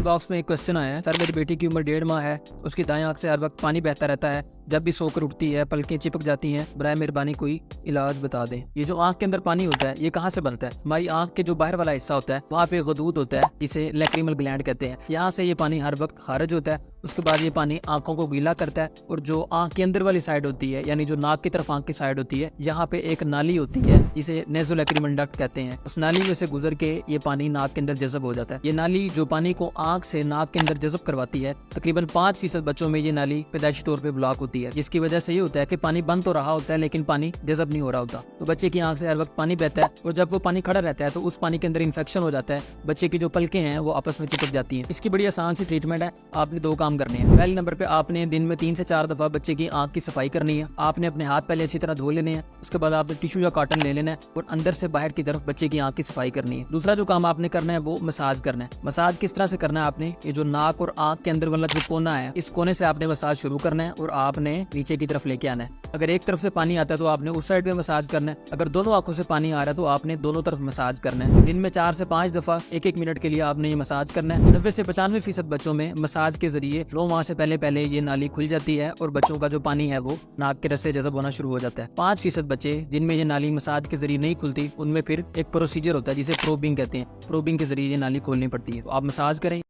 Box में एक question आया है, सर मेरी बेटी की उम्र 1.5 माह है, उसकी दाएं आंख से हर वक्त पानी बहता रहता है, जब भी सोकर उठती है पलकें चिपक जाती हैं, बराए मेहरबानी कोई इलाज बता दें। ये जो आंख के अंदर पानी होता है ये कहाँ से बनता है? हमारी आंख के जो बाहर वाला हिस्सा होता है वहाँ पे गदूद होता है, जिसे लैक्रिमल ग्लैंड कहते हैं। यहाँ से ये पानी हर वक्त खारिज होता है। उसके बाद ये पानी आंखों को गीला करता है और जो आंख के अंदर वाली साइड होती है, यानी जो नाक की तरफ आंख की साइड होती है, यहाँ पे एक नाली होती है जिसे नेज़ोलैक्रिमल डक्ट कहते हैं। उस नाली में से गुजर के ये पानी नाक के अंदर जज़ब हो जाता है। ये नाली जो पानी को आंख से नाक के अंदर जज़ब करवाती है, तकरीबन 5% बच्चों में ये नाली पैदाइशी तौर पर ब्लॉक होती है, जिसकी वजह से ये होता है कि पानी बंद तो रहा होता है लेकिन पानी जज़ब नहीं हो रहा होता। तो बच्चे की आंख से हर वक्त पानी बहता है और जब वो पानी खड़ा रहता है तो उस पानी के अंदर इन्फेक्शन हो जाता है, बच्चे की जो पलकें हैं वो आपस में चिपक जाती हैं। इसकी बड़ी आसान सी ट्रीटमेंट है। आपने 2 काम करने हैं। पहले नंबर पे आपने दिन में 3 से 4 दफा बच्चे की आंख की सफाई करनी है। आपने अपने हाथ पहले अच्छी तरह धो लेने हैं, उसके बाद आपने टिश्यू या कॉटन ले लेना है और अंदर से बाहर की तरफ बच्चे की आंख की सफाई करनी है। दूसरा जो काम आपने करना है वो मसाज करना है। मसाज किस तरह से करना है? आपने ये जो नाक और आंख के अंदर वाला जो कोना है, इस कोने से आपने मसाज शुरू करना है और आपने नीचे की तरफ लेके आना है। अगर एक तरफ से पानी आता है तो आपने उस साइड पे मसाज करना है। अगर दोनों आंखों से पानी आ रहा है तो आपने दोनों तरफ मसाज करना है। दिन में 4 से 5 दफा 1-1 मिनट के लिए आपने ये मसाज करना है। 90 से 95% बच्चों में मसाज के जरिए 9 माह से पहले ये नाली खुल जाती है और बच्चों का जो पानी है वो नाक के रस से जज़ब होना शुरू हो जाता है। 5% बच्चे जिनमें ये नाली मसाज के जरिए नहीं खुलती, उनमें फिर एक प्रोसीजर होता है जिसे प्रोबिंग कहते हैं। प्रोबिंग के जरिए ये नाली खोलनी पड़ती है। तो आप मसाज करें।